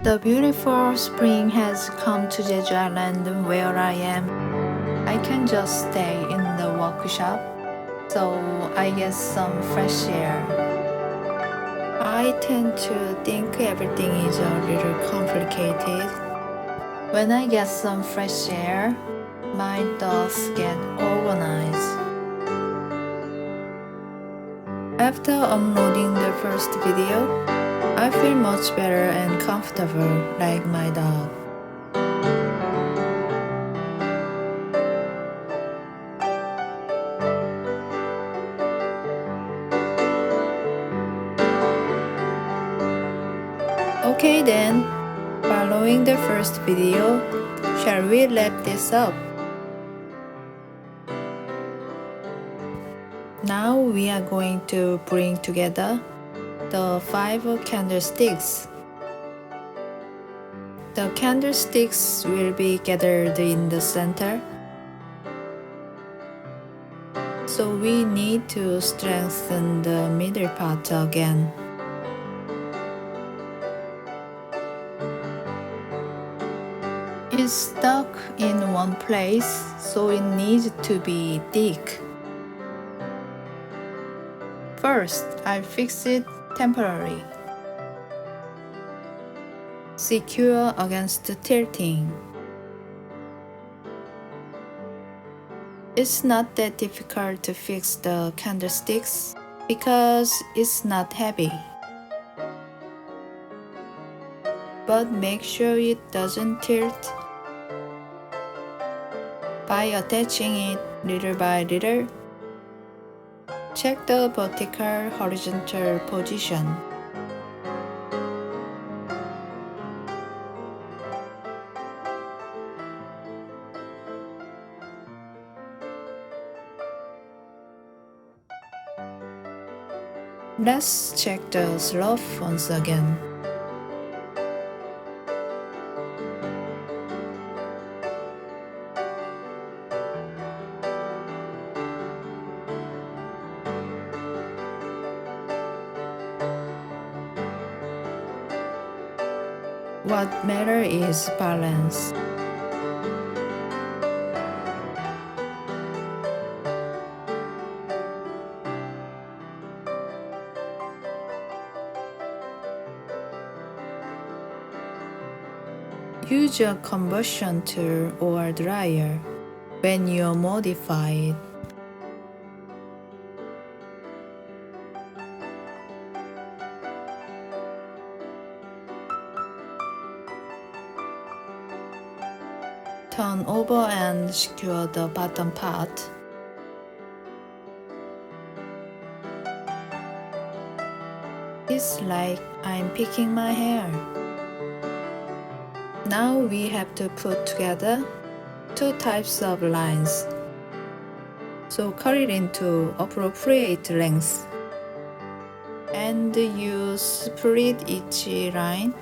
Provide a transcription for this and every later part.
The beautiful spring has come to Jeju Island where I am. I can just stay in the workshop, so I get some fresh air. I tend to think everything is a little complicated. When I get some fresh air, my thoughts get organized. After uploading the first video, I feel much better and comfortable like my dog. Okay then, following the first video, shall we wrap this up? Now we are going to bring together the 5 candlesticks. The candlesticks will be gathered in the center. So we need to strengthen the middle part again. It's stuck in one place, so it needs to be thick. First, I'll fix it temporarily. Secure against tilting. It's not that difficult to fix the candlesticks because it's not heavy. But make sure it doesn't tilt. By attaching it little by little, check the vertical horizontal position. Let's check the slope once again. What matters is balance. Use a conversion tool or dryer when you modify it. Turn over and secure the bottom part. It's like I'm picking my hair. Now we have to put together 2 types of lines. So cut it into appropriate lengths. And you split each line.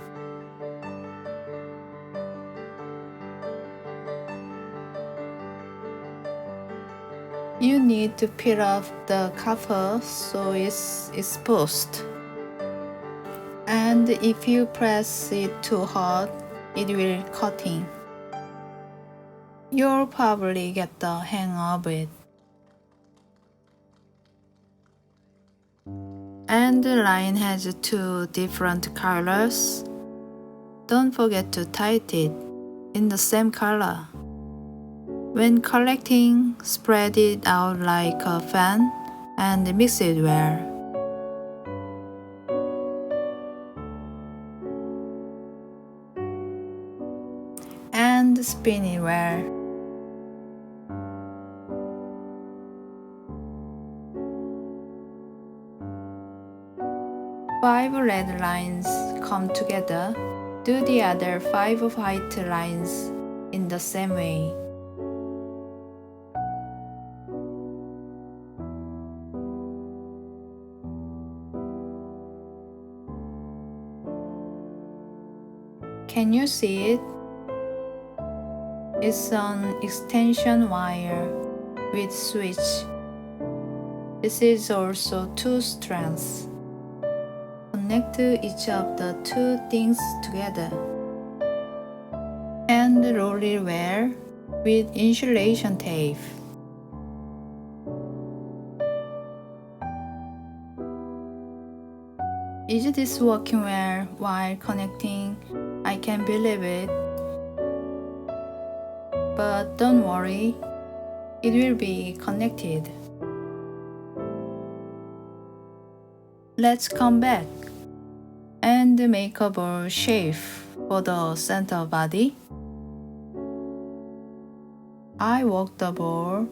You need to peel off the cover so it's exposed. And if you press it too hard, it will cutting. You'll probably get the hang of it. And the line has 2 different colors. Don't forget to tie it in the same color. When collecting, spread it out like a fan and mix it well. And spin it well. Five red lines come together. Do the other 5 white lines in the same way. Can you see it? It's an extension wire with switch. This is also 2 strands. connect each of the two things together and roll it well with insulation tape. Is this working well while connecting? I can't believe it. But don't worry, it will be connected. Let's come back and make a ball shape for the center body. I worked the ball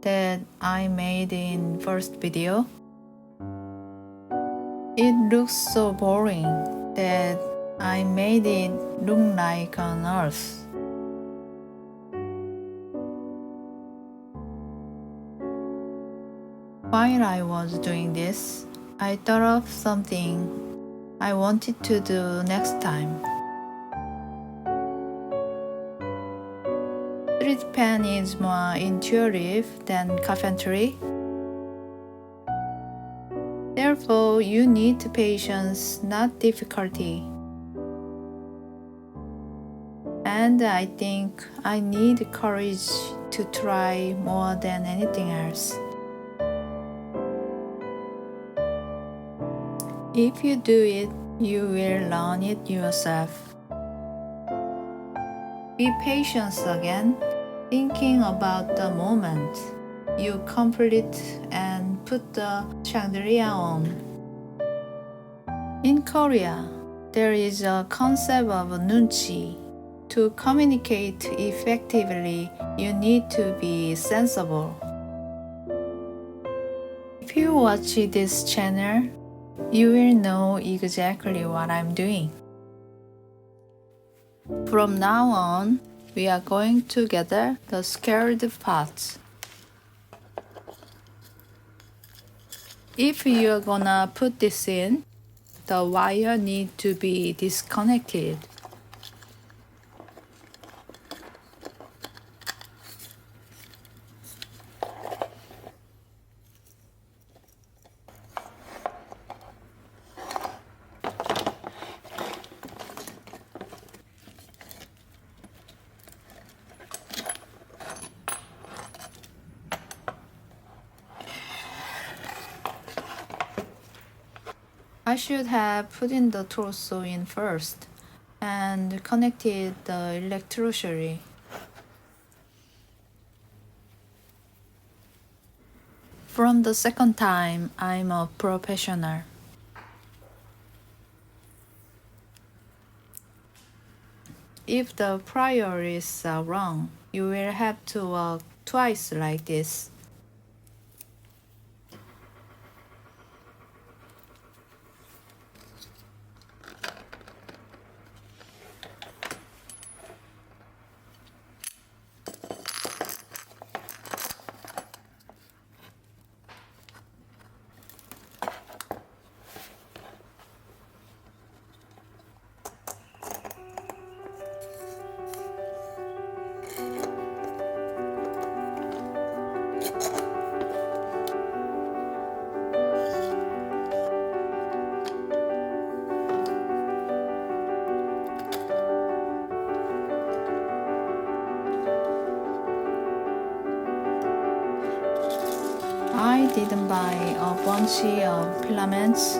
that I made in first video. It looks so boring that I made it look like an earth. While I was doing this, I thought of something I wanted to do next time. Street pen is more intuitive than carpentry. Therefore, you need patience, not difficulty. And I think I need courage to try more than anything else. If you do it, you will learn it yourself. Be patient again, thinking about the moment you complete and put the chandelier on. In Korea, there is a concept of nunchi. To communicate effectively, you need to be sensible. If you watch this channel, you will know exactly what I'm doing. From now on, we are going to gather the scared parts. If you're gonna put this in, the wire need to be disconnected. I should have put in the torso in first and connected the electricity. From the second time, I'm a professional. If the priorities are wrong, you will have to work twice like this. I didn't buy a bunch of filaments.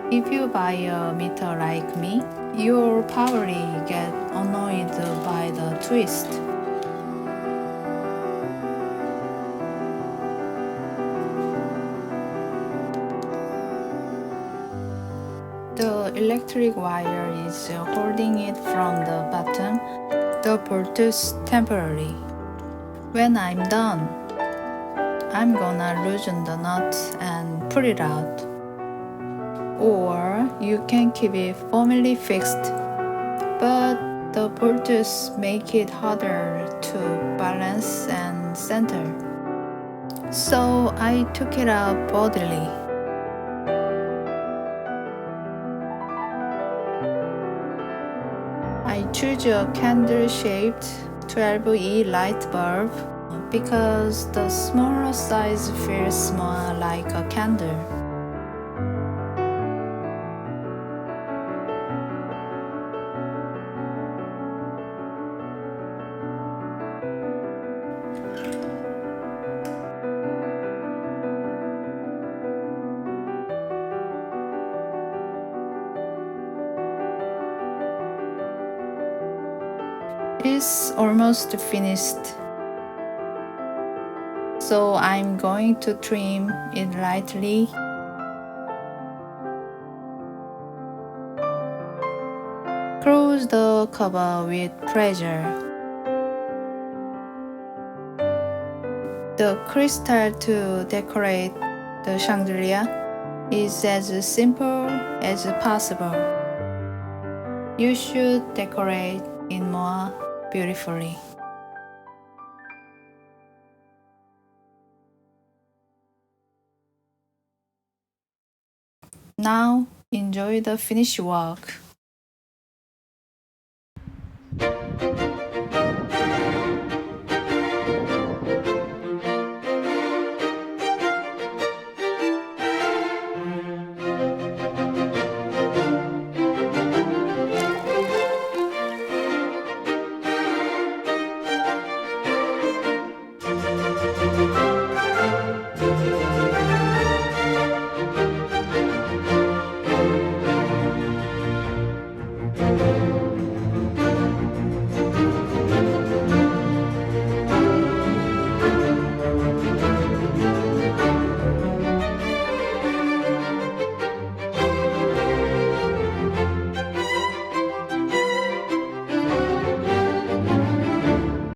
If you buy a meter like me, you'll probably get annoyed by the twist. The electric wire is holding it from the bottom, the Bluetooth temporarily. When I'm done, I'm gonna loosen the nut and pull it out. Or you can keep it firmly fixed, but the Bluetooth make it harder to balance and center. So I took it out boldly. I choose a candle-shaped 12E light bulb because the smaller size feels more like a candle. It's almost finished. So I'm going to trim it lightly. Close the cover with pressure. The crystal to decorate the chandelier is as simple as possible. You should decorate it more beautifully. Now enjoy the finished work.